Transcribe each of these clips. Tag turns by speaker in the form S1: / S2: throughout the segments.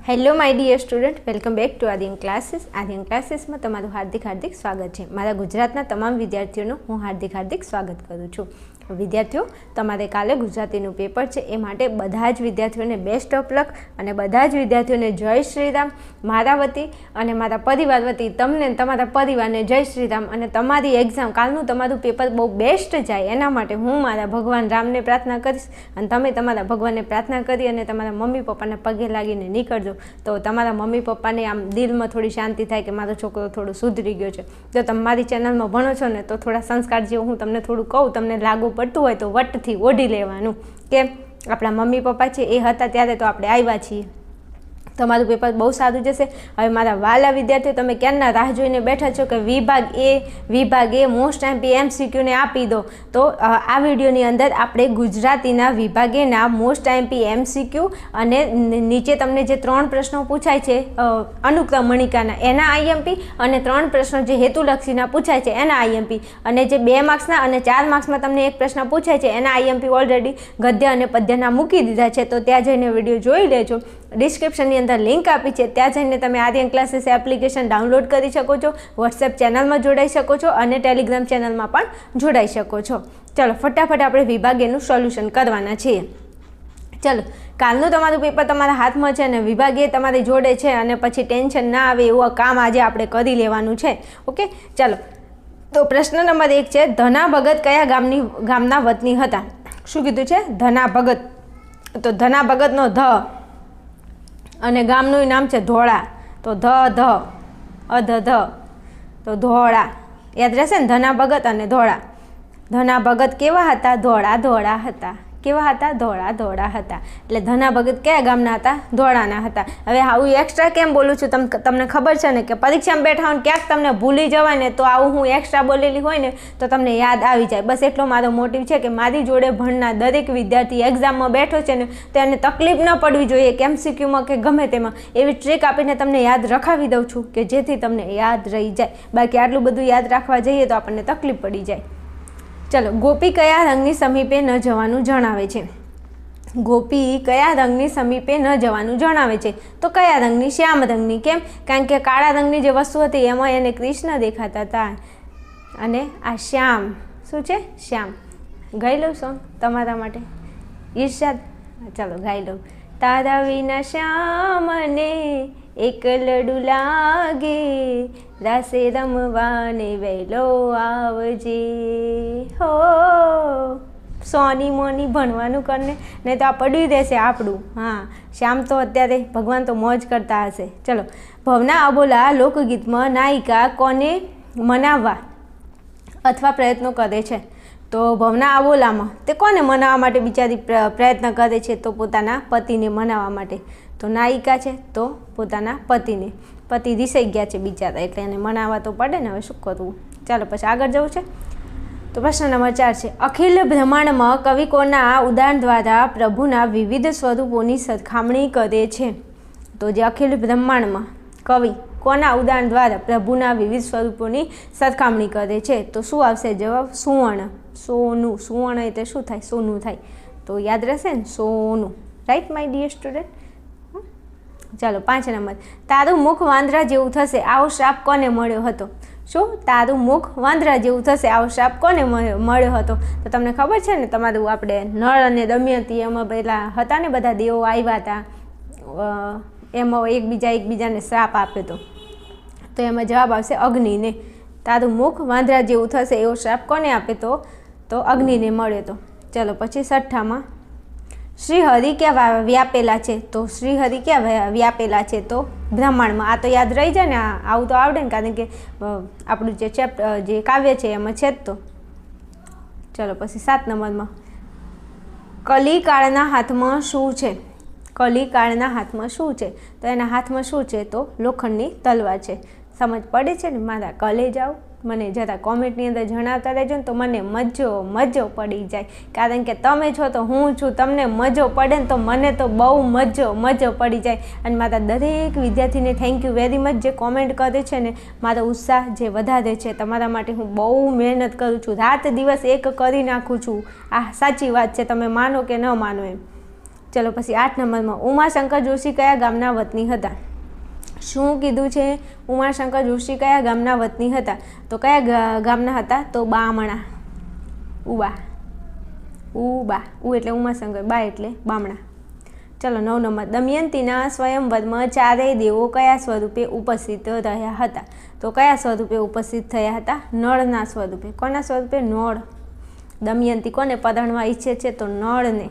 S1: Hello my dear student, welcome back to Aadin classes. Aadin ક્લાસીસમાં તમારું હાર્દિક સ્વાગત છે. મારા ગુજરાતના તમામ વિદ્યાર્થીઓનું હું હાર્દિક સ્વાગત કરું છું. વિદ્યાર્થીઓ, તમારે કાલે ગુજરાતીનું પેપર છે, એ માટે બધા જ વિદ્યાર્થીઓને બેસ્ટ ઓફ લક અને બધા જ વિદ્યાર્થીઓને જય શ્રી રામ. મારા વતી અને મારા પરિવાર વતી તમને તમારા પરિવારને જય શ્રી રામ. અને તમારી એક્ઝામ, કાલનું તમારું પેપર બહુ બેસ્ટ જાય એના માટે હું મારા ભગવાન રામને પ્રાર્થના કરીશ અને તમે તમારા ભગવાનને પ્રાર્થના કરી અને તમારા મમ્મી પપ્પાના પગે લાગીને નીકળજો, તો તમારા મમ્મી પપ્પાને આમ દિલમાં થોડી શાંતિ થાય કે મારો છોકરો થોડો સુધરી ગયો છે. જો તમે મારી ચેનલમાં ભણો છો ને તો થોડા સંસ્કાર જેવું હું તમને થોડું કહું, તમને લાગુ પડતું હોય તો વટથી ઓઢી લેવાનું. કે આપણા મમ્મી પપ્પા છે એ હતા ત્યારે તો આપણે આવ્યા છીએ. તમારું પેપર બહુ સારું જશે. હવે મારા વાલા વિદ્યાર્થીઓ, તમે ક્યારના રાહ જોઈને બેઠા છો કે વિભાગ એ મોસ્ટ એમપી એમસીક્યુને આપી દો, તો આ વિડીયોની અંદર આપણે ગુજરાતીના વિભાગ એના મોસ્ટ એમપી એમસીક્યુ અને નીચે તમને જે 3 પ્રશ્નો પૂછાય છે અનુક્રમણિકાના એના આઈએમપી અને 3 પ્રશ્નો જે હેતુલક્ષીના પૂછાય છે એના આઈએમપી અને જે 2 માર્ક્સના અને 4 માર્ક્સમાં તમને એક પ્રશ્ન પૂછાય છે એના આઈએમપી ઓલરેડી ગદ્ય અને પદ્યના મૂકી દીધા છે, તો ત્યાં જઈને વિડીયો જોઈ લેજો. ડિસ્ક્રિપ્શનની અંદર લિંક આપી છે, ત્યાં જઈને તમે આર્યન ક્લાસીસ એપ્લિકેશન ડાઉનલોડ કરી શકો છો, વોટ્સએપ ચેનલમાં જોડાઈ શકો છો અને ટેલિગ્રામ ચેનલમાં પણ જોડાઈ શકો છો. ચલો ફટાફટ આપણે વિભાગ એનું સોલ્યુશન કરવાના છીએ. ચલો, કાલનું તમારું પેપર તમારા હાથમાં છે અને વિભાગ એ તમારી જોડે છે અને પછી ટેન્શન ના આવે એવું કામ આજે આપણે કરી લેવાનું છે. ઓકે, ચાલો. તો પ્રશ્ન નંબર 1 છે, ધના ભગત કયા ગામના વતની હતા? શું કીધું છે? ધના ભગત. તો ધના ભગતનો ધ અને ગામનું નામ છે ધોળા, તો ધ તો ધોળા. યાદ રહેશે ને, ધના ભગત અને ધોળા. ધના ભગત કેવા હતા? ધોળા હતા. કેવા હતા? ધોળા હતા. એટલે ધના ભગત કયા ગામના હતા? ધોળાના હતા. હવે આવું એક્સ્ટ્રા કેમ બોલું છું તમને ખબર છે ને કે પરીક્ષામાં બેઠા હોય ક્યાંક તમને ભૂલી જવાય ને, તો આવું હું એક્સ્ટ્રા બોલેલી હોય ને તો તમને યાદ આવી જાય. બસ એટલો મારો મોટિવ છે કે મારી જોડે ભણનાર દરેક વિદ્યાર્થી એક્ઝામમાં બેઠો છે ને તો એને તકલીફ ન પડવી જોઈએ કે એમસીક્યુમાં કે ગમે તેમાં એવી ટ્રીક આપીને તમને યાદ રખાવી દઉં છું કે જેથી તમને યાદ રહી જાય. બાકી આટલું બધું યાદ રાખવા જઈએ તો આપણને તકલીફ પડી જાય. ચલો, ગોપી કયા રંગની સમીપે ન જવાનું જણાવે છે? ગોપી કયા રંગની સમીપે ન જવાનું જણાવે છે? તો કયા રંગની? શ્યામ રંગની. કેમ? કારણ કે કાળા રંગની જે વસ્તુ હતી એમાં એને કૃષ્ણ દેખાતા હતા અને આ શ્યામ શું છે? શ્યામ. ગાઈ લઉં સોંગ તમારા માટે, ઈર્ષાદ. ચાલો ગાઈ લઉં. તારા વિના શ્યામને એકલડું લાગે, રાસે રમવાને વહેલો આવજે હો. સોની મોની ભણવાનું કરને, નહીં તો આ પડ્યું રહેશે આપણું. હા, શ્યામ તો અત્યારે ભગવાન તો મોજ કરતા હશે. ચલો, ભવના અબોલા લોકગીતમાં નાયિકા કોને મનાવવા અથવા પ્રયત્નો કરે છે? તો ભવના અબોલામાં તે કોને મનાવવા માટે બિચારી પ્રયત્ન કરે છે? તો પોતાના પતિને મનાવવા માટે. તો નાયિકા છે તો પોતાના પતિને. પતિ રીસાઈ ગયા છે બિચારા, એટલે એને મનાવવા તો પડે ને. હવે શું કરવું? ચાલો પછી આગળ જવું છે. તો પ્રશ્ન નંબર 4 છે, અખિલ બ્રહ્માંડમાં કવિ કોના ઉદાહરણ દ્વારા પ્રભુના વિવિધ સ્વરૂપોની સરખામણી કરે છે? તો જે અખિલ બ્રહ્માંડમાં કવિ કોના ઉદાહરણ દ્વારા પ્રભુના વિવિધ સ્વરૂપોની સરખામણી કરે છે? તો શું આવશે જવાબ? સુવર્ણ. સોનું. સુવર્ણ એટલે શું થાય? સોનું થાય. તો યાદ રહેશે ને, સોનું. Right my dear student. ચાલો 5 નંબર, તારું મુખ વાંદરા જેવું થશે, આવો શ્રાપ કોને મળ્યો હતો? શું? તારું મુખ વાંદરા જેવું થશે, આવો શ્રાપ કોને મળ્યો હતો? તો તમને ખબર છે ને, તમારું આપણે નળ અને દમયંતી એમાં પહેલાં હતા ને બધા દેવો આવ્યા હતા, એમાં એકબીજાને શ્રાપ આપ્યો હતો. તો એમાં જવાબ આવશે અગ્નિને. તારું મુખ વાંદરા જેવું થશે એવો શ્રાપ કોને આપ્યો? તો અગ્નિને મળ્યો હતો. ચલો પછી 6માં, શ્રીહરિ ક્યાં વ્યાપેલા છે? તો શ્રીહરિ ક્યાં વ્યાપેલા છે? તો બ્રહ્માંડમાં. આ તો યાદ રહી જાય ને, આવું તો આવડે ને, કારણ કે આપણું જે જે કાવ્ય છે એમાં છે જ તો. ચલો પછી 7 નંબરમાં, કલિકાળના હાથમાં શું છે? કલિકાળના હાથમાં શું છે? તો એના હાથમાં શું છે? તો લોખંડની તલવાર છે. સમજ પડે છે ને મારા કલેજાઓ? મને જરા કોમેન્ટની અંદર જણાવતા રહેજો ને, તો મને મજો પડી જાય. કારણ કે તમે છો તો હું છું, તમને મજો પડે ને તો મને તો બહુ મજો પડી જાય. અને મારા દરેક વિદ્યાર્થીને થેન્ક યુ વેરી મચ જે કોમેન્ટ કરે છે ને, મારો ઉત્સાહ જે વધારે છે. તમારા માટે હું બહુ મહેનત કરું છું, રાત દિવસ એક કરી નાખું છું. આ સાચી વાત છે, તમે માનો કે ન માનો એમ. ચલો પછી 8 નંબરમાં ઉમાશંકર જોશી કયા ગામના વતની હતા? શું કીધું છે? ઉમાશંકર જોશી કયા ગામના વતની હતા? તો કયા ગામના હતા? તો બામણા. ઉબા એટલે ઉમાશંકર, બા એટલે બામણા. ચલો 9 નંબર દમયંતીના સ્વયંવરમાં ચારેય દેવો કયા સ્વરૂપે ઉપસ્થિત રહ્યા હતા? તો કયા સ્વરૂપે ઉપસ્થિત થયા હતા? નળના સ્વરૂપે. કોના સ્વરૂપે? નળ. દમયંતી કોને પરણવા ઈચ્છે છે? તો નળને.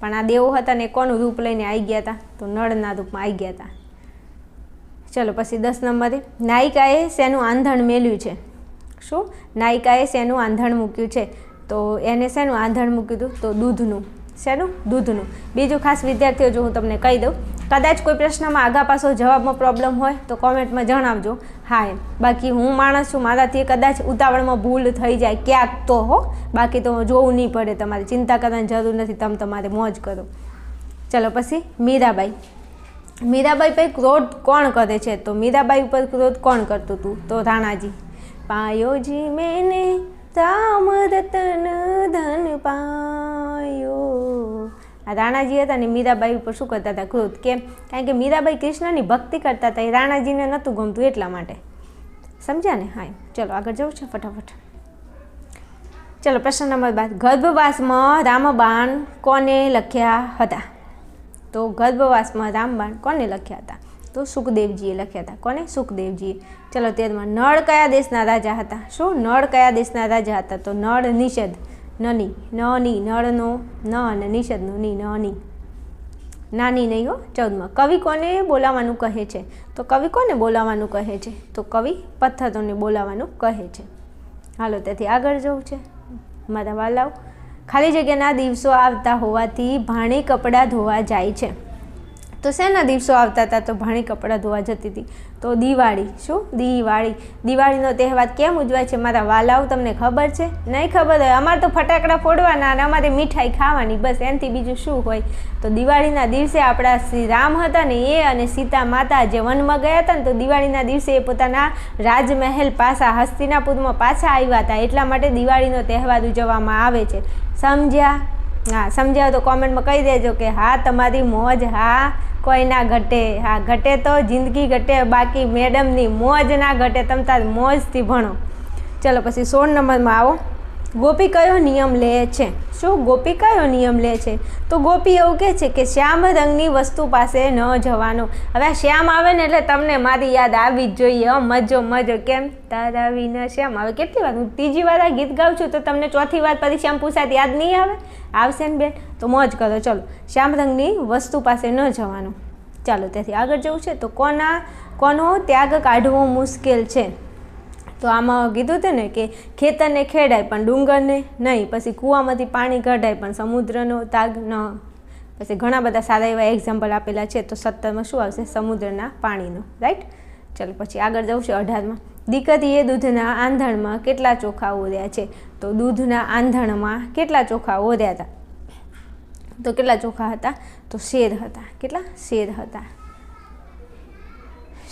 S1: પણ આ દેવો હતા ને કોનું રૂપ લઈને આવી ગયા હતા? તો નળના રૂપમાં આવી ગયા હતા. ચલો પછી 10 નંબરે નાયિકાએ શેનું આંધણ મેલ્યું છે? શું? નાયિકાએ શેનું આંધણ મૂક્યું છે? તો એને શેનું આંધણ મૂક્યું હતું? તો દૂધનું. શેનું? દૂધનું. બીજું ખાસ વિદ્યાર્થીઓ જો હું તમને કહી દઉં, કદાચ કોઈ પ્રશ્નમાં આગા પાછો જવાબમાં પ્રોબ્લેમ હોય તો કોમેન્ટમાં જણાવજો. હા એમ, બાકી હું માણસ છું, મારાથી કદાચ ઉતાવળમાં ભૂલ થઈ જાય ક્યાંક તો હો, બાકી તો જોવું નહીં પડે, તમારે ચિંતા કરવાની જરૂર નથી, તમારે મોજ કરો. ચલો પછી મીરાબાઈ. મીરાબાઈ પર ક્રોધ કોણ કરે છે? તો મીરાબાઈ ઉપર ક્રોધ કોણ કરતું હતું? તો રાણાજી. પાયોજી મેને રામ રતન ધન પાયો. આ રાણાજી હતા ને મીરાબાઈ ઉપર શું કરતા હતા? ક્રોધ. કેમ? કારણ કે મીરાબાઈ કૃષ્ણની ભક્તિ કરતા હતા, એ રાણાજીને નહોતું ગમતું એટલા માટે. સમજ્યા ને? હા. ચલો આગળ જવું છે ફટાફટ. ચલો પ્રશ્ન નંબર 12 ગર્ભવાસમાં રામબાણ કોને લખ્યા હતા? તો ગર્ભવાસમાં રામબાણ કોને લખ્યા હતા? તો સુખદેવજીએ લખ્યા હતા. કોને? સુખદેવજીએ. ચલો 13માં નળ કયા દેશના રાજા હતા? શું? નળ કયા દેશના રાજા હતા? તો નળ નિષદ. નની નળનો ન અને નિષદનો ની. નાની નહીં હો. 14માં કવિ કોને બોલાવવાનું કહે છે? તો કવિ કોને બોલાવવાનું કહે છે? તો કવિ પથ્થરોને બોલાવવાનું કહે છે. હાલો તેથી આગળ જવું છે મારા વાલાઓ. ખાલી જગ્યાના દિવસો આવતા હોવાથી ભાણી કપડાં ધોવા જાય છે. તો શેના દિવસો આવતા હતા? તો ભાણી કપડાં ધોવા જતી હતી. તો દિવાળી. શું? દિવાળી. દિવાળીનો તહેવાર કેમ ઉજવાય છે મારા વાલાઓ? તમને ખબર છે? નહીં ખબર હોય અમારે તો ફટાકડા ફોડવાના અને અમારે મીઠાઈ ખાવાની, બસ. એનાથી બીજું શું હોય? તો દિવાળીના દિવસે આપણા શ્રી રામ હતા ને એ અને સીતા માતા જે વનમાં ગયા હતા ને, તો દિવાળીના દિવસે એ પોતાના રાજમહેલ પાછા હસ્તિનાપુરમાં પાછા આવ્યા હતા, એટલા માટે દિવાળીનો તહેવાર ઉજવવામાં આવે છે. સમજ્યા? હા, સમજ્યા તો કોમેન્ટમાં કહી દેજો કે હા તમારી મોજ હા કોઈ ના ઘટે. હા ઘટે તો જિંદગી ઘટે, બાકી મેડમની મોજ ના ઘટે, તમે તાર મોજથી ભણો. ચલો પછી 16 નંબરમાં આવો. ગોપી કયો નિયમ લે છે? શું? ગોપી કયો નિયમ લે છે? તો ગોપી એવું કહે છે કે શ્યામ રંગની વસ્તુ પાસે ન જવાનો. હવે શ્યામ આવે ને એટલે તમને મારી યાદ આવી જ જોઈએ. મજો. કેમ? તારા વિના શ્યામ આવે. કેટલી વાર હું ત્રીજી વાર આ ગીત ગાઉં છું તો તમને ચોથી વાર પછી શ્યામ પૂછાત યાદ નહીં આવે? આવશે ને બેન? તો મોજ કરો. ચલો શ્યામ રંગની વસ્તુ પાસે ન જવાનું. ચાલો તેથી આગળ જવું છે. તો કોનો ત્યાગ કાઢવો મુશ્કેલ છે? તો આમાં કીધું હતું ને કે ખેતરને ખેડાય પણ ડુંગરને નહીં, પછી કૂવામાંથી પાણી કઢાય પણ સમુદ્રનો ત્યાગ ન. પછી ઘણા બધા સારા એવા એક્ઝામ્પલ આપેલા છે. તો 17માં શું આવશે? સમુદ્રના પાણીનો. રાઈટ. ચાલો પછી આગળ જવું છે 18માં. દીકરીએ દૂધના આંધણમાં કેટલા ચોખા ઓર્યા છે? તો દૂધના આંધણમાં કેટલા ચોખા ઓર્યા હતા? તો કેટલા ચોખા હતા? તો 13 હતા. કેટલા? 13 હતા.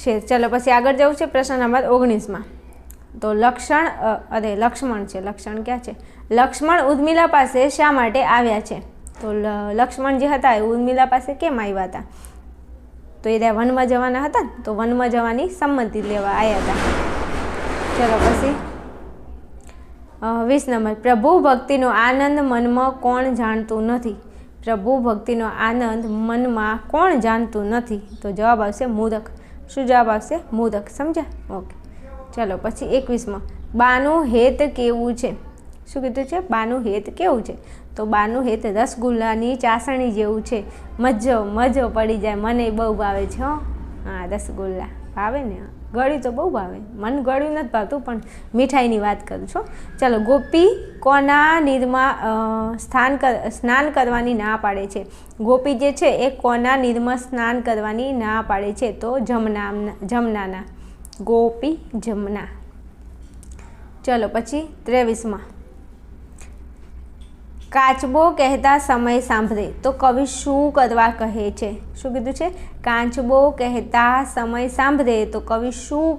S1: 13. ચલો પછી આગળ જવું છે પ્રશ્ન નંબર 19માં. તો લક્ષ્મણ છે. લક્ષણ ક્યાં છે? લક્ષ્મણ ઉર્મિલા પાસે શા માટે આવ્યા છે? તો લક્ષ્મણ જે હતા એ ઉર્મિલા પાસે કેમ આવ્યા હતા? તો એ ત્યાં વનમાં જવાના હતા ને, તો વનમાં જવાની સંમતિ લેવા આવ્યા હતા. ચલો પછી 20 નંબર. પ્રભુ ભક્તિનો આનંદ મનમાં કોણ જાણતું નથી? પ્રભુ ભક્તિનો આનંદ મનમાં કોણ જાણતું નથી? તો જવાબ આવશે મૂર્ખ. શું જવાબ આવશે? મૂર્ખ. સમજ્યા? ઓકે. ચલો પછી 21માં. બાનું હેત કેવું છે? શું કીધું છે? બાનું હેત કેવું છે? તો બાનું હેત રસગુલ્લાની ચાસણી જેવું છે. મજો પડી જાય. મને બહુ ભાવે છે. હા રસગુલ્લા ભાવે ને. ગળ્યું તો બહુ ભાવે. મને ગળ્યું નથી ભાવતું પણ મીઠાઈની વાત કરું છું. ચલો ગોપી કોના નીરમાં સ્નાન કરવાની ના પાડે છે? ગોપી જે છે એ કોના નીરમાં સ્નાન કરવાની ના પાડે છે? તો જમનાના. ગોપી જમના. ચલો પછી 23માં. કાચબો કહેતા સમય સાંભળે તો કવિ શું કરવા કહે છે? શું કીધું છે? કાચબો કહેતા સમય સાંભળે તો કવિ શું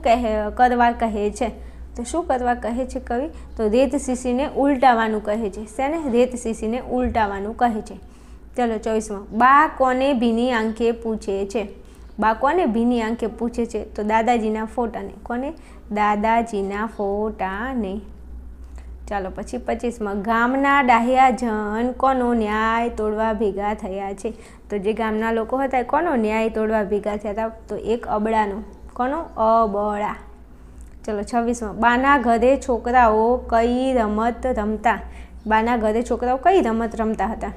S1: કરવા કહે છે? તો શું કરવા કહે છે કવિ? તો રેત શીશીને ઉલટાવવાનું કહે છે. શેને? રેત શીશીને ઉલટાવવાનું કહે છે. ચલો 24માં, બા કોને ભીની આંખે પૂછે છે? બા કોને ભીની આંખે પૂછે છે? તો દાદાજીના ફોટાને. કોને? દાદાજીના ફોટાને. ચાલો પછી 25માં, ગામના ડાહ્યા જન કોનો ન્યાય તોડવા ભેગા થયા છે? તો જે ગામના લોકો હતા એ કોનો ન્યાય તોડવા ભેગા થયા હતા? તો એક અબળાનો. કોનો? અબળા. ચલો 26માં, બાના ઘરે છોકરાઓ કઈ રમત રમતા? બાના ઘરે છોકરાઓ કઈ રમત રમતા હતા?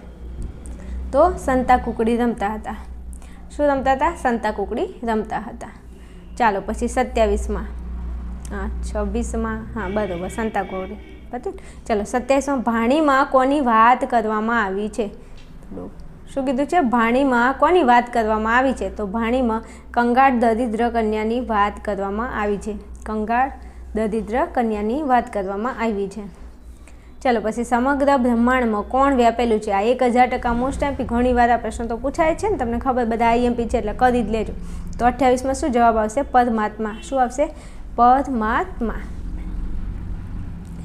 S1: તો સંતા કુકડી રમતા હતા. શું રમતા હતા? સંતા કુકડી રમતા હતા. ચાલો પછી 27માં, 26માં, હા બરાબર, સંતા કુકડી. બરાબર. ચલો 27માં, ભાણીમાં કોની વાત કરવામાં આવી છે? શું કીધું છે? ભાણીમાં કોની વાત કરવામાં આવી છે? તો ભાણીમાં કંગાળ દરિદ્ર કન્યાની વાત કરવામાં આવી છે. કંગાળ દરિદ્ર કન્યાની વાત કરવામાં આવી છે. ચલો પછી, સમગ્ર બ્રહ્માંડમાં કોણ વ્યાપેલું છે? આ 1000% મોસ્ટ એમપી. ઘણી વાર આ પ્રશ્ન તો પૂછાય છે ને, તમને ખબર, બધા આઈએમપી છે એટલે કરી જ લેજો. તો 28માં શું જવાબ આવશે? પરમાત્મા. શું આવશે? પરમાત્મા.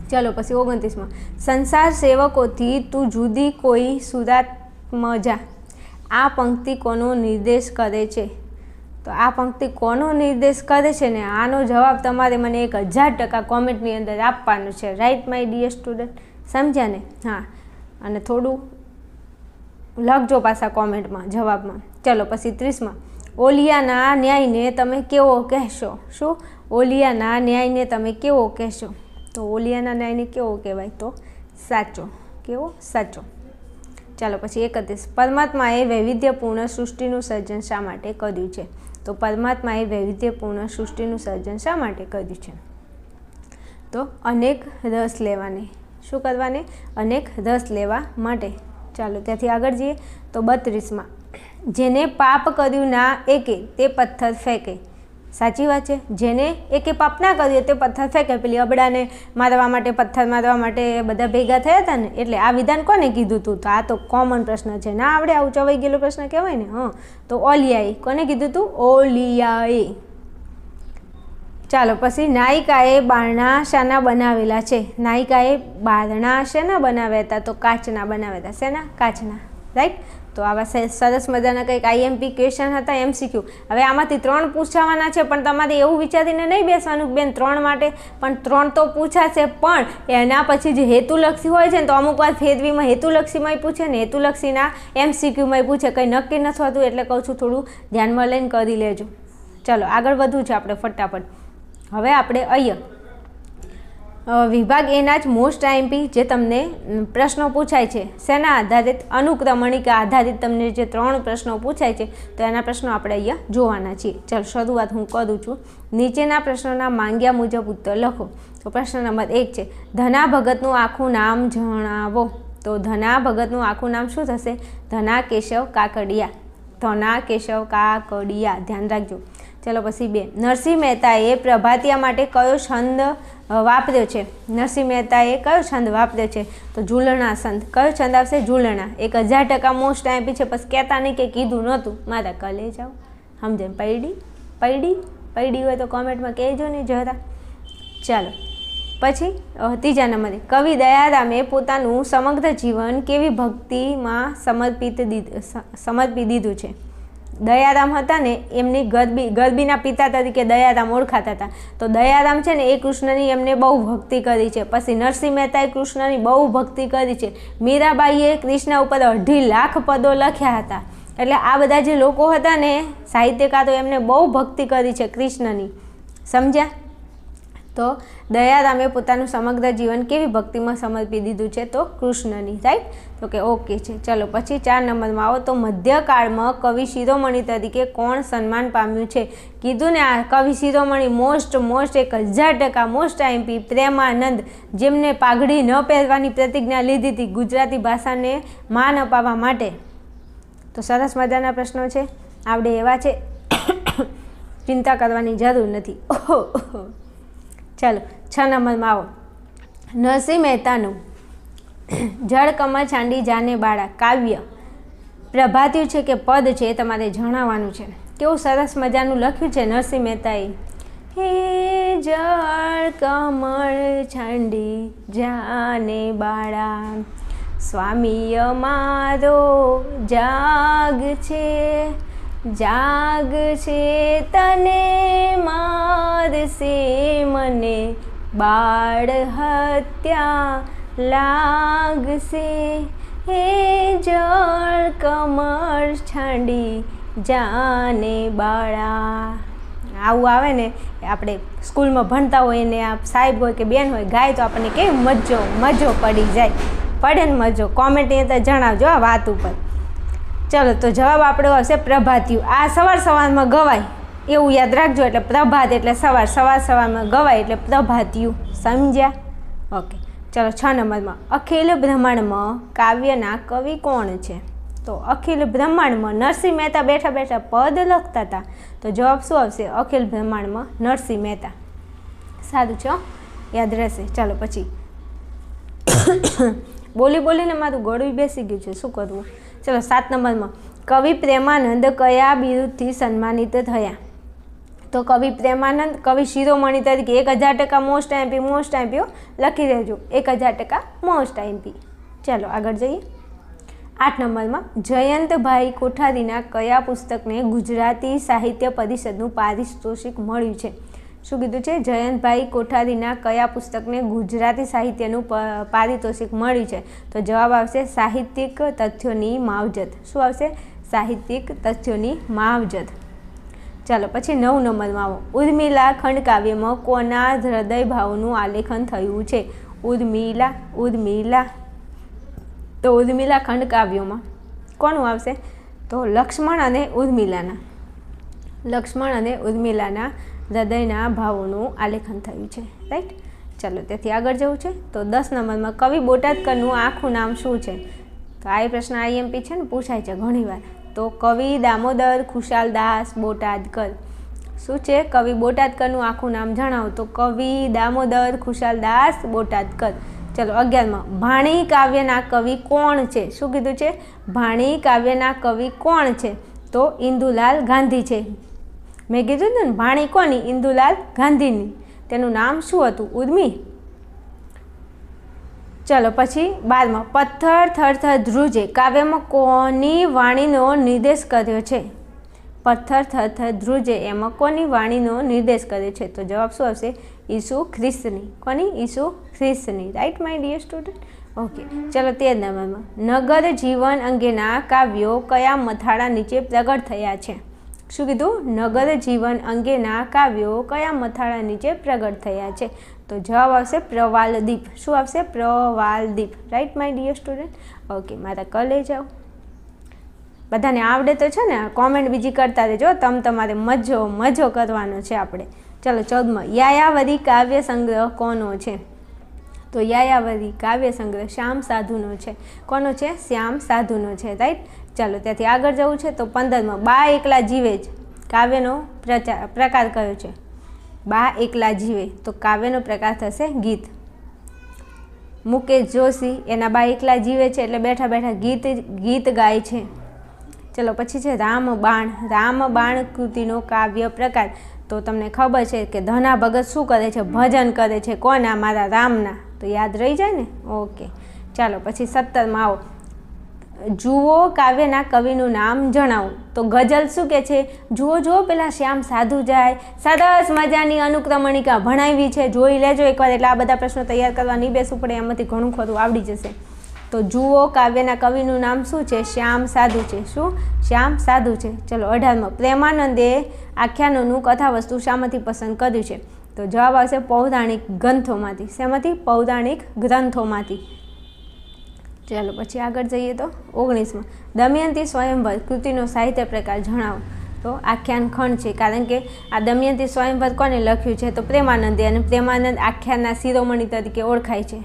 S1: ચલો પછી 29માં, સંસાર સેવકોથી તું જુદી કોઈ સુરાતમાં જા. આ પંક્તિ કોનો નિર્દેશ કરે છે? તો આ પંક્તિ કોનો નિર્દેશ કરે છે ને, આનો જવાબ તમારે મને 1000% કોમેન્ટની અંદર આપવાનો છે. રાઈટ માય ડિયર સ્ટુડન્ટ, સમજ્યા ને? હા, અને થોડું લખજો પાછા કોમેન્ટમાં જવાબમાં. ચલો પછી 30માં, ઓલિયાના ન્યાયને તમે કેવો કહેશો? શું? ઓલિયાના ન્યાયને તમે કેવો કહેશો? તો ઓલિયાના ન્યાયને કેવો કહેવાય? તો સાચો. કેવો? સાચો. ચાલો પછી 31, પરમાત્માએ વૈવિધ્યપૂર્ણ સૃષ્ટિનું સર્જન શા માટે કર્યું છે? તો પરમાત્માએ વૈવિધ્યપૂર્ણ સૃષ્ટિનું સર્જન શા માટે કર્યું છે? તો અનેક રસ લેવાને. શું કરવાને? અનેક રસ લેવા માટે. ચાલો ત્યાંથી આગળ જઈએ તો 32માં, જેને પાપ કર્યું ના એકે તે પથ્થર ફેંકે. સાચી વાત છે. જેને એકે પાપ ના કર્યું તે પથ્થર ફેંકે. પેલી અબડાને મારવા માટે, પથ્થર મારવા માટે બધા ભેગા થયા હતા ને, એટલે આ વિધાન કોને કીધું હતું? તો આ તો કોમન પ્રશ્ન છે, ના આવડે આવું ચવાઈ ગયેલો પ્રશ્ન કહેવાય ને. તો ઓલિયાએ. કોને કીધું હતું? ઓલિયાએ. ચાલો પછી, નાયિકાએ બારણા શાના બનાવેલા છે? નાયિકાએ બારણા શેના બનાવ્યા હતા? તો કાચના બનાવ્યા હતા. શેના? કાચના. રાઈટ. તો આવા સરસ મજાના કંઈક આઈએમપી ક્વેશ્ચન હતા, એમસીક્યુ. હવે આમાંથી 3 પૂછાવાના છે, પણ તમારે એવું વિચારીને નહીં બેસવાનું બેન 3 માટે, પણ 3 તો પૂછાશે, પણ એના પછી જે હેતુલક્ષી હોય છે ને, તો અમુક વાર ફેરવીમાં હેતુલક્ષીમાંય પૂછે ને હેતુલક્ષીના એમસીક્યુમાંય પૂછે. કંઈ નક્કી નથી હોતું, એટલે કહું છું થોડું ધ્યાનમાં લઈને કરી લેજો. ચલો આગળ વધવું છે આપણે ફટાફટ. હવે આપણે અહીંયા વિભાગ એના જ મોસ્ટ આઈએમપી જે તમને પ્રશ્નો પૂછાય છે, શેના આધારિત? અનુક્રમણિકા આધારિત તમને જે 3 પ્રશ્નો પૂછાય છે, તો એના પ્રશ્નો આપણે અહીંયા જોવાના છીએ. ચાલો શરૂઆત હું કરું છું. નીચેના પ્રશ્નોના માંગ્યા મુજબ ઉત્તર લખો. તો પ્રશ્ન નંબર 1 છે, ધના ભગતનું આખું નામ જણાવો. તો ધના ભગતનું આખું નામ શું થશે? ધના કેશવ કાકડિયા. ધના કેશવ કાકડિયા, ધ્યાન રાખજો. ચલો પછી 2, નરસિંહ મહેતાએ પ્રભાતિયા માટે કયો છંદ વાપર્યો છે? નરસિંહ મહેતાએ કયો છંદ વાપર્યો છે? તો ઝૂલણા છંદ. કયો છંદ આવશે? ઝૂલણા. 1000% મોસ્ટ આઈએમપી છે, બસ કહેતા નહીં કે કીધું નહોતું. મારા કલે જાઓ, સમજે? પૈડી હોય તો કોમેન્ટમાં કહેજો ને જરા. ચાલો પછી 3જા નંબરે, કવિ દયારામે પોતાનું સમગ્ર જીવન કેવી ભક્તિમાં સમર્પી દીધું છે? દયારામ હતા ને, એમની ગરબીના પિતા તરીકે દયારામ ઓળખાતા હતા. તો દયારામ છે ને એ કૃષ્ણની એમને બહુ ભક્તિ કરી છે. પછી નરસિંહ મહેતાએ કૃષ્ણની બહુ ભક્તિ કરી છે. મીરાબાઈએ કૃષ્ણ ઉપર 2.5 લાખ પદો લખ્યા હતા. એટલે આ બધા જે લોકો હતા ને સાહિત્યકારો, એમને બહુ ભક્તિ કરી છે કૃષ્ણની. સમજ્યા? તો દયારામે પોતાનું સમગ્ર જીવન કેવી ભક્તિમાં સમર્પી દીધું છે? તો કૃષ્ણની. રાઈટ. તો કે ઓકે છે. ચલો પછી 4 નંબરમાં આવો તો મધ્યકાળમાં કવિ શિરોમણી તરીકે કોણ સન્માન પામ્યું છે? કીધું ને આ કવિ શિરોમણી મોસ્ટ 1000% મોસ્ટ આઈએમપી પ્રેમાનંદ, જેમને પાઘડી ન પહેરવાની પ્રતિજ્ઞા લીધી હતી ગુજરાતી ભાષાને માન અપાવવા માટે. તો સરસ મજાના પ્રશ્નો છે, આવડે એવા છે, ચિંતા કરવાની જરૂર નથી. ચાલો 6 નંબરમાં આવો. નરસિંહ મહેતાનું જળકમળ છાંડી જાને બાળા કાવ્ય પ્રભાત્યું છે કે પદ છે, એ તમારે જણાવવાનું છે. કેવું સરસ મજાનું લખ્યું છે નરસિંહ મહેતાએ. હે જળકમળ છાંડી જાને બાળા સ્વામી અમારો જાગ છે તને મારશે મને, બાળ હત્યા લાગશે, હે જળ કમર છાંડી જાને બાળા. આવું આવે ને આપણે સ્કૂલમાં ભણતા હોય ને આ સાહેબ હોય કે બેન હોય ગાય તો આપણને કેવી મજો પડી જાય. પડે ને મજો? કોમેન્ટ એ તો જણાવજો આ વાત ઉપર. ચલો તો જવાબ આપણો આવશે પ્રભાતિયું. આ સવારમાં ગવાય એવું યાદ રાખજો. એટલે પ્રભાત એટલે સવારમાં ગવાય એટલે પ્રભાતિયું. સમજ્યા? ઓકે. ચલો 6 નંબરમાં અખિલ બ્રહ્માંડમાં કાવ્યના કવિ કોણ છે? તો અખિલ બ્રહ્માંડમાં નરસિંહ મહેતા બેઠા બેઠા પદ લખતા હતા. તો જવાબ શું આવશે? અખિલ બ્રહ્માંડમાં નરસિંહ મહેતા. સારું છે, યાદ રહેશે. ચાલો પછી બોલીને મારું ગળું બેસી ગયું છે, શું કરવું? ચલો 7 નંબરમાં કવિ પ્રેમાનંદ કયા બિરુદથી સન્માનિત થયા? તો કવિ પ્રેમાનંદ કવિ શિરોમણી તરીકે 1000% મોસ્ટ આઈમ્પી લખી દેજો. 1000% મોસ્ટ આઈમ્પી. ચાલો આગળ જઈએ. 8 નંબરમાં જયંતભાઈ કોઠારીના કયા પુસ્તકને ગુજરાતી સાહિત્ય પરિષદનું પારિતોષિક મળ્યું છે? શું કીધું છે? જયંતભાઈ કોઠારીના કયા પુસ્તકને ગુજરાતી સાહિત્યનું પારિતોષિક મળ્યું છે? તો જવાબ આવશે સાહિત્યિક તથ્યોની માવજત. શું આવશે? સાહિત્યિક તથ્યોની માવજત. ચાલો પછી 9 નંબરમાં આવો. ઉર્મિલા ખંડકાવ્યમાં કોના હૃદય ભાવનું આલેખન થયું છે? ઉર્મિલા. તો ઉર્મિલા ખંડકાવ્યોમાં કોનું આવશે? તો લક્ષ્મણ અને ઉર્મિલાના હૃદયના ભાવોનું આલેખન થયું છે. રાઈટ. ચાલો તેથી આગળ જવું છે. તો 10 નંબરમાં કવિ બોટાદકરનું આખું નામ શું છે? તો આ પ્રશ્ન આઈએમપી છે ને, પૂછાય છે ઘણીવાર. તો કવિ દામોદર ખુશાલદાસ બોટાદકર. શું છે? કવિ બોટાદકરનું આખું નામ જણાવો. તો કવિ દામોદર ખુશાલદાસ બોટાદકર. ચલો 11માં ભાણી કાવ્યના કવિ કોણ છે? શું કીધું છે? ભાણી કાવ્યના કવિ કોણ છે? તો ઇન્દુલાલ ગાંધી છે. મેં કીધું ને ભાણી કોની? ઇન્દુલાલ ગાંધીની. તેનું નામ શું હતું? ઉર્મી. ચલો પછી 12માં પથ્થર થરથર ધ્રુજે કાવ્યમાં કોની વાણીનો નિર્દેશ કર્યો છે? પથ્થર થરથર ધ્રુજે એમાં કોની વાણીનો નિર્દેશ કર્યો છે? તો જવાબ શું આવશે? ઈસુ ખ્રિસ્તની. કોની? ઈસુ ખ્રિસ્તની. Right my dear student. Okay. ચલો 13 નંબરમાં નગર જીવન અંગેના કાવ્યો કયા મથાળા નીચે પ્રગટ થયા છે? શું કીધું? નગર જીવન અંગેના કાવ્યો કયા મથાળા નીચે પ્રગટ થયા છે? તો જવાબ આવશે પ્રવાલદીપ. શું આવશે? પ્રવાલદીપ. Right my dear student. Okay. મારા કલ લઈ જાઓ. બધાને આવડે તો છે ને? કોમેન્ટ બીજી કરતા રહેજો. તમારે મજો કરવાનો છે આપણે. ચલો 14માં યાયાવરી કાવ્ય સંગ્રહ કોનો છે? તો યાયાવરી કાવ્ય સંગ્રહ શ્યામ સાધુનો છે. કોનો છે? શ્યામ સાધુનો છે. રાઈટ. ચાલો ત્યાંથી આગળ જવું છે. તો 15માં બા એકલા જીવે જ કાવ્યનો પ્રકાર કયો છે? બા એકલા જીવે. તો કાવ્યનો પ્રકાર થશે ગીત. મુકેશ જોશી એના બા એકલા જીવે છે એટલે બેઠા બેઠા ગીત ગાય છે. ચલો પછી છે રામબાણ કૃતિનો કાવ્ય પ્રકાર. તો તમને ખબર છે કે ધના ભગત શું કરે છે? ભજન કરે છે. કોના? મારા રામના. તો યાદ રહી જાય ને. ઓકે. ચાલો પછી 17માં આવો. જુઓ કાવ્યના કવિનું નામ જણાવો. તો ગઝલ શું કે છે? જુઓ પેલા શ્યામ સાધુ જાય, સરસ મજાની અનુક્રમણિકા ભણાવી છે, જોઈ લેજો એકવાર. એટલે આ બધા પ્રશ્નો તૈયાર કરવા નહીં બેસવું પડે, એમાંથી ઘણું ખરું આવડી જશે. તો જુઓ કાવ્યના કવિનું નામ શું છે? શ્યામ સાધુ છે. શું? શ્યામ સાધુ છે. ચલો 18માં પ્રેમાનંદે આખ્યાનોનું કથાવસ્તુ શામાંથી પસંદ કર્યું છે? તો જવાબ આવશે પૌરાણિક ગ્રંથોમાંથી. શેમાંથી? પૌરાણિક ગ્રંથોમાંથી. ચાલો પછી આગળ જઈએ. તો 19માં દમયંતી સ્વયંવર કૃતિનો સાહિત્ય પ્રકાર જણાવો. તો આખ્યાન ખંડ છે, કારણ કે આ દમયંતી સ્વયંવર કોને લખ્યું છે? તો પ્રેમાનંદે. અને પ્રેમાનંદ આખ્યાનના શિરોમણી તરીકે ઓળખાય છે.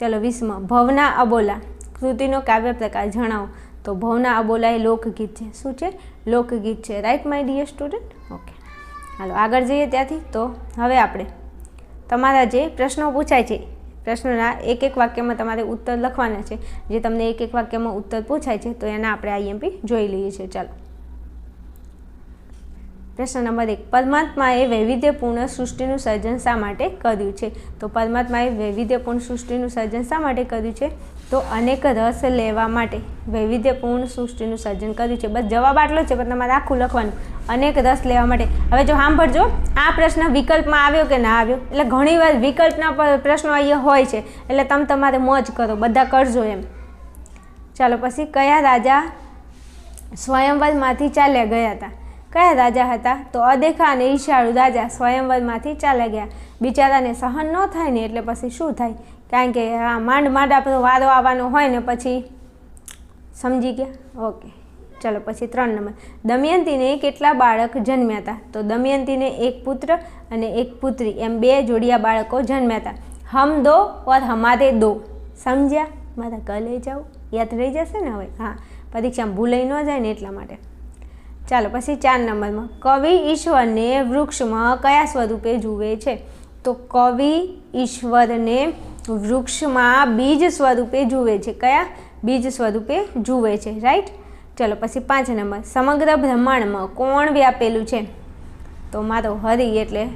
S1: ચાલો 20માં ભવના અબોલા કૃતિનો કાવ્ય પ્રકાર જણાવો. તો ભવના અબોલા એ લોકગીત છે. શું છે? લોકગીત છે. Right my dear student. Okay. હાલો આગળ જઈએ ત્યાંથી. તો હવે આપણે તમારા જે પ્રશ્નો પૂછાય છે પ્રશ્નના એક વાક્યમાં તમારે ઉત્તર લખવાના છે. જે તમને એક વાક્યમાં ઉત્તર પૂછાય છે તો એના આપણે આઈએમપી જોઈ લઈએ છીએ. ચાલો પ્રશ્ન નંબર 1 પરમાત્માએ વૈવિધ્યપૂર્ણ સૃષ્ટિનું સર્જન શા માટે કર્યું છે? તો પરમાત્માએ વૈવિધ્યપૂર્ણ સૃષ્ટિનું સર્જન શા માટે કર્યું છે? તો અનેક રસ લેવા માટે વૈવિધ્યપૂર્ણ સૃષ્ટિનું સર્જન કર્યું છે. બસ જવાબ આટલો છે, પણ તમારે આખું લખવાનું, અનેક રસ લેવા માટે. હવે જો સાંભળજો, આ પ્રશ્ન વિકલ્પમાં આવ્યો કે ના આવ્યો, એટલે ઘણીવાર વિકલ્પના પ્રશ્નો અહીંયા હોય છે, એટલે તમે તમારે મોજ કરો, બધા કરજો એમ. ચાલો પછી, કયા રાજા સ્વયંવરમાંથી ચાલ્યા ગયા હતા? કયા રાજા હતા? તો અદેખા અને ઈર્ષ્યાળુ રાજા સ્વયંવરમાંથી ચાલ્યા ગયા. બિચારાને સહન ન થાય ને, એટલે પછી શું થાય, કારણ કે માંડ માંડ આપણો વારો આવવાનો હોય ને, પછી સમજી ગયા. ઓકે, ચલો પછી 3 નંબર. દમયંતીને કેટલા બાળક જન્મ્યા હતા? તો દમયંતીને એક પુત્ર અને એક પુત્રી એમ 2 જોડિયા બાળકો જન્મ્યા હતા. હમ દો ઓર હમારે દો. સમજ્યા? મારા કલે જાઓ, યાદ રહી જશે ને હવે. હા, પરીક્ષામાં ભૂલાઈ ન જાય ને એટલા માટે. ચાલો પછી 4 નંબરમાં, કવિ ઈશ્વરને વૃક્ષમાં કયા સ્વરૂપે જુએ છે? તો કવિ ઈશ્વરને વૃક્ષમાં બીજ સ્વરૂપે જુએ છે. કયા? બીજ સ્વરૂપે જુએ છે, રાઈટ. ચલો પછી 5 નંબર, સમગ્ર બ્રહ્માંડમાં કોણ વ્યાપેલું છે? તો મારો હરિ, એટલે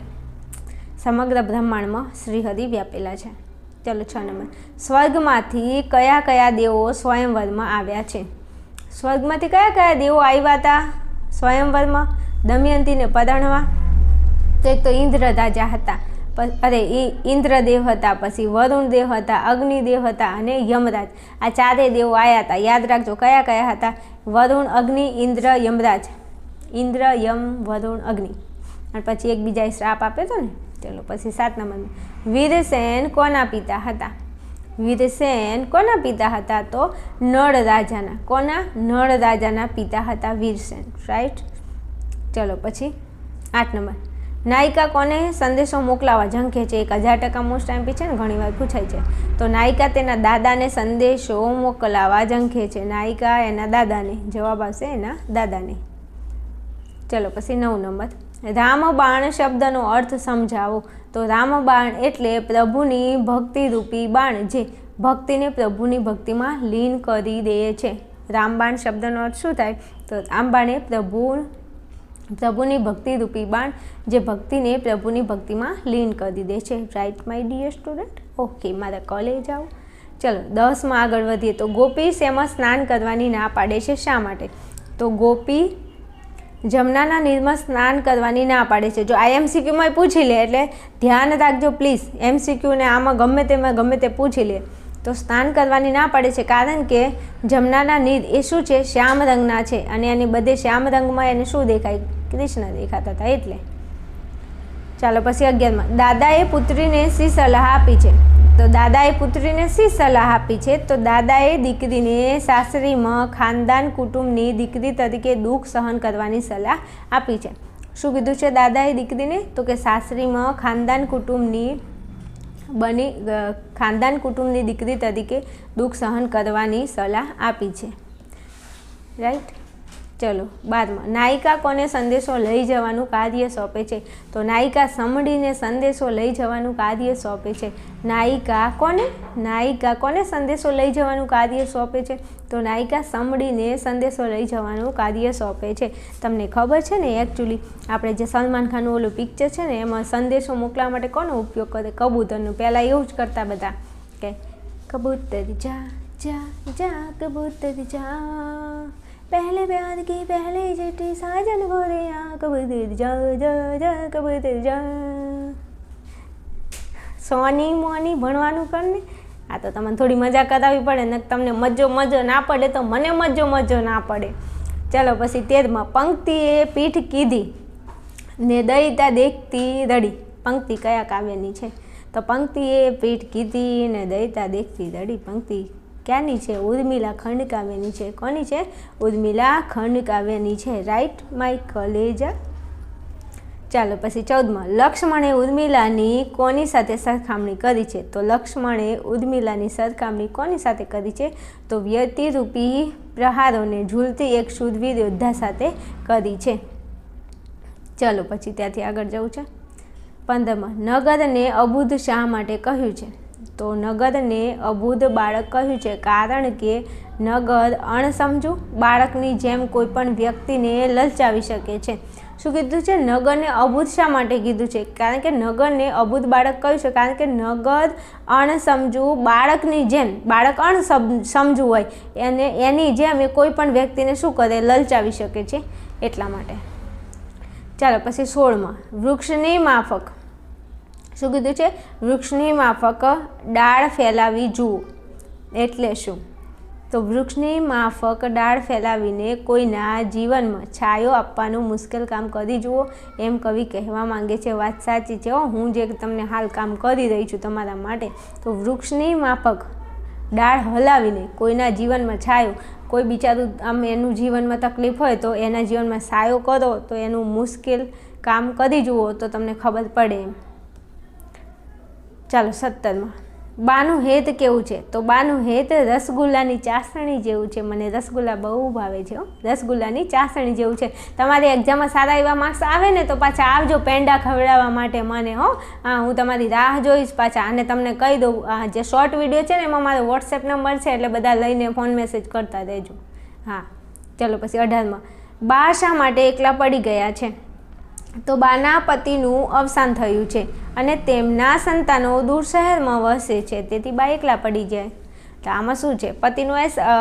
S1: સમગ્ર બ્રહ્માંડમાં શ્રી હરિ વ્યાપેલા છે. ચલો 6 નંબર, સ્વર્ગમાંથી કયા કયા દેવો સ્વયંવરમાં આવ્યા છે? સ્વર્ગમાંથી કયા કયા દેવો આવ્યા હતા સ્વયંવરમાં દમયંતીને પરણવા? તો એક તો ઇન્દ્ર રાજા હતા, ઇન્દ્રદેવ હતા, પછી વરુણદેવ હતા, અગ્નિદેવ હતા અને યમરાજ. આ 4 દેવો આવ્યા હતા. યાદ રાખજો કયા કયા હતા? વરુણ, અગ્નિ, ઇન્દ્ર, યમરાજ. ઇન્દ્ર, યમ, વરુણ, અગ્નિ. અને પછી એકબીજાએ શ્રાપ આપ્યો હતો ને. ચલો પછી 7 નંબર, વીરસેન કોના પિતા હતા? વીરસેન કોના પિતા હતા? તો નળ રાજાના. કોના? નળ રાજાના પિતા હતા વીરસેન, રાઈટ. ચલો પછી 8 નંબર, નાયિકા કોને સંદેશો મોકલાવા ઝંખે છે? 1000% મોસ્ટ એમપી છે ને, ઘણીવાર પૂછાય છે. તો નાયિકા તેના દાદાને સંદેશો મોકલાવા ઝંખે છે. નાયિકા એના દાદાને. જવાબ આવશે એના દાદાને. ચલો પછી 9 નંબર, રામબાણ શબ્દનો અર્થ સમજાવો. તો રામબાણ એટલે પ્રભુની ભક્તિરૂપી બાણ, જે ભક્તિને પ્રભુની ભક્તિમાં લીન કરી દે છે. રામબાણ શબ્દનો અર્થ શું થાય? તો રામબાણ એ પ્રભુની ભક્તિરૂપી બાણ, જે ભક્તિને પ્રભુની ભક્તિમાં લીન કરી દે છે. Right my dear student. Okay, મારા કોલેજ આવો. ચલો 10માં આગળ વધીએ. તો ગોપી શેમાં સ્નાન કરવાની ના પાડે છે? શા માટે? તો ગોપી જમનાના નીરમાં સ્નાન કરવાની ના પાડે છે. જો આ MCQમાં પૂછી લે, એટલે ધ્યાન રાખજો પ્લીઝ. MCQને આમાં ગમે તે પૂછી લે તો સ્નાન કરવાની ના પાડે છે, કારણ કે જમનાના નીર એ શું છે? શ્યામ રંગના છે, અને એની બધે શ્યામ રંગમાં એને શું દેખાય? કૃષ્ણ દેખાતા હતા એટલે. ચાલો પછી 11માં, દાદાએ પુત્રીને શી સલાહ આપી છે? તો દાદાએ પુત્રીને શી સલાહ આપી છે? તો દાદાએ દીકરીને સાસરીમાં ખાનદાન કુટુંબની દીકરી તરીકે દુઃખ સહન કરવાની સલાહ આપી છે. શું કીધું છે દાદાએ દીકરીને? તો કે સાસરીમાં ખાનદાન કુટુંબની દીકરી તરીકે દુઃખ સહન કરવાની સલાહ આપી છે, રાઈટ. ચલો 12માં, નાયિકા કોને સંદેશો લઈ જવાનું કાર્ય સોંપે છે? તો નાયિકા સમડીને સંદેશો લઈ જવાનું કાર્ય સોંપે છે. નાયિકા કોને સંદેશો લઈ જવાનું કાર્ય સોંપે છે? તો નાયિકા સમડીને સંદેશો લઈ જવાનું કાર્ય સોંપે છે. તમને ખબર છે ને, એકચ્યુઅલી આપણે જે સલમાન ખાનનું ઓલું પિક્ચર છે ને, એમાં સંદેશો મોકલવા માટે કોનો ઉપયોગ કરે? કબૂતરનું. પહેલાં એવું જ કરતા બધા કે કબૂતર જા જા જા કબૂતર જા, पहले प्यार की पहले चिट्ठी साजन बोले आ कबूतर जा जा जा कबूतर જા. સોની મોની ભણવાનું કરને. આ તો તમને થોડી મજા કરાવવી પડે ને, તમને મજો ના પડે તો મને મજો ના પડે. ચાલો પછી 13માં, પંક્તિએ પીઠ કીધી ને દઈતા દેખતી રડી. પંક્તિ કયા કાવ્યની છે? તો પંક્તિએ પીઠ કીધી ને દઈતા દેખતી રડી. પંક્તિ ક્યાંની છે? ઉર્મિલા ખંડ કાવ્યની છે. કોની છે? ઉર્મિલા ખંડ કાવ્યની છે, રાઈટ માય કલેજા. ચાલો પછી 14માં, લક્ષ્મણે ઉર્મિલાની કોની સાથે સરખામણી કરી છે? તો લક્ષ્મણે ઉર્મિલાની સરખામણી કોની સાથે કરી છે? તો વ્યતિરૂપી પ્રહારોને ઝૂલતી એક શૂરવીર યોદ્ધા સાથે કરી છે. ચાલો પછી ત્યાંથી આગળ જવું છે. 15માં, નગરને અબુધ શા માટે કહ્યું છે? તો નગરને અબુધ બાળક કહ્યું છે કારણ કે નગર અણસમજુ બાળકની જેમ કોઈ પણ વ્યક્તિને લલચાવી શકે છે. શું કીધું છે? નગરને અબૂધ શા માટે કીધું છે? કારણ કે નગરને અબૂધ બાળક કહ્યું છે કારણ કે નગર અણસમજુ બાળકની જેમ, બાળક અણસમજુ હોય અને એની જેમ એ કોઈ પણ વ્યક્તિને શું કરે? લલચાવી શકે છે, એટલા માટે. ચાલો પછી 16માં વૃક્ષની માફક. શું કીધું છે? વૃક્ષની માફક ડાળ ફેલાવી જુઓ એટલે શું? તો વૃક્ષની માફક ડાળ ફેલાવીને કોઈના જીવનમાં છાયો આપવાનું મુશ્કેલ કામ કરી જુઓ, એમ કવિ કહેવા માંગે છે. વાત સાચી છે. હું જે તમને હાલ કામ કરી રહી છું તમારા માટે, તો વૃક્ષની માફક ડાળ હલાવીને કોઈના જીવનમાં છાયો, કોઈ બિચારું આમ એનું જીવનમાં તકલીફ હોય તો એના જીવનમાં છાયો કરો તો એનું મુશ્કેલ કામ કરી જુઓ તો તમને ખબર પડે એમ. ચાલો 17માં બાનું હેત કેવું છે? તો બાનું હેત રસગુલ્લાની ચાસણી જેવું છે. મને રસગુલ્લા બહુ ભાવે છે. રસગુલ્લાની ચાસણી જેવું છે. તમારી એક્ઝામમાં સારા એવા માર્ક્સ આવે ને તો પાછા આવજો પેંડા ખવડાવવા માટે મને. હું તમારી રાહ જોઈશ પાછા. અને તમને કહી દઉં, જે શોર્ટ વિડીયો છે ને એમાં મારો વોટ્સએપ નંબર છે, એટલે બધા લઈને ફોન મેસેજ કરતા રહેજો. હા, ચલો પછી 18માં બા શા માટે એકલા પડી ગયા છે? તો બાના પતિનું અવસાન થયું છે અને તેમના સંતાનો દૂર શહેરમાં વસે છે, તેથી બા એકલા પડી જાય. તો આમાં શું છે? પતિનું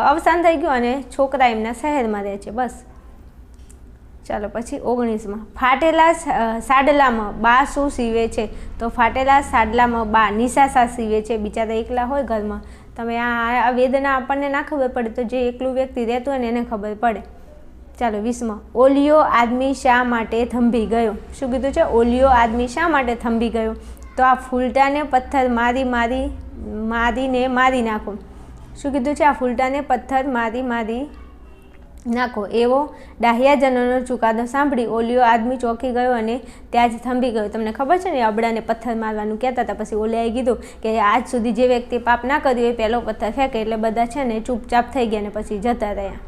S1: અવસાન થઈ ગયું અને છોકરા એમના શહેરમાં રહે છે, બસ. ચાલો પછી 19માં ફાટેલા સાડલામાં બા શું સીવે છે? તો ફાટેલા સાડલામાં બા નિશાસા સીવે છે. બિચારા એકલા હોય ઘરમાં, તમે આ વેદના આપણને ના ખબર પડે તો જે એકલું વ્યક્તિ રહેતું હોય ને એને ખબર પડે. ચાલો 20માં ઓલિયો આદમી શા માટે થંભી ગયો? શું કીધું છે? ઓલિયો આદમી શા માટે થંભી ગયો? તો આ ફૂલટાને પથ્થર મારીને મારી નાખો. શું કીધું છે? આ ફૂલટાને પથ્થર મારી નાખો એવો ડાહ્યાજનોનો ચુકાદો સાંભળી ઓલિયો આદમી ચોંકી ગયો અને ત્યાં જ થંભી ગયો. તમને ખબર છે ને, અબડાને પથ્થર મારવાનું કહેતા હતા. પછી ઓલિયાએ કીધું કે આજ સુધી જે વ્યક્તિ પાપ ના કર્યું એ પહેલો પથ્થર ફેંકે. એટલે બધા છે ને ચૂપચાપ થઈ ગયા ને પછી જતા રહ્યા.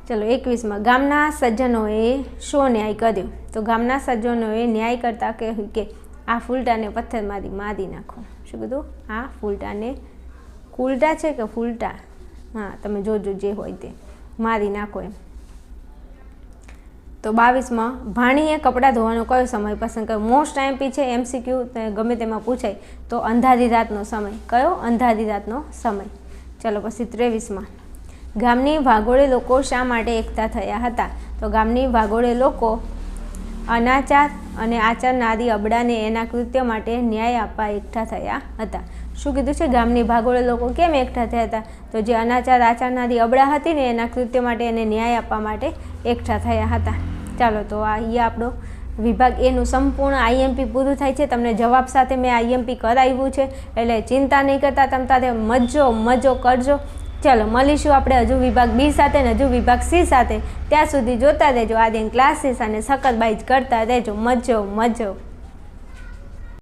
S1: ચલો 21માં ગામના સજ્જનોએ શો ન્યાય કર્યો? તો ગામના સજ્જનોએ ન્યાય કરતાં કહ્યું કે આ ફૂલટાને પથ્થર મારી નાખો. શું કીધું? આ ફૂલટાને, કુલટા છે કે ફૂલટા? હા, તમે જોજો જે હોય તે, મારી નાખો એમ. તો 22માં ભાણીએ કપડાં ધોવાનો કયો સમય પસંદ કર્યો? મોસ્ટ એમપી છે, MCQ ગમે તેમાં પૂછાય. તો અંધારી રાતનો સમય. કયો? અંધારી રાતનો સમય. ચલો પછી 23માં ગામની ભાગોળે લોકો શા માટે એકઠા થયા હતા? તો ગામની ભાગોળે લોકો અનાચાર અને આચરનારી અબડાને એના કૃત્ય માટે ન્યાય આપવા એકઠા થયા હતા. શું કીધું છે? ગામની ભાગોળે લોકો કેમ એકઠા થયા હતા? તો જે અનાચાર આચરનારી અબડા હતી ને એના કૃત્ય માટે એને ન્યાય આપવા માટે એકઠા થયા હતા. ચાલો, તો અહીંયા આપણો વિભાગ એનું સંપૂર્ણ IMP પૂરું થાય છે. તમને જવાબ સાથે મેં IMP કરાવ્યું છે, એટલે ચિંતા નહીં કરતા, તમે તારે મજો કરજો. ચાલો, મળીશું આપણે હજુ વિભાગ B સાથે ને હજુ વિભાગ C સાથે. ત્યાં સુધી જોતા રહેજો આર્યન ક્લાસીસ અને સખત બાઈજ કરતા રહેજો. મજો.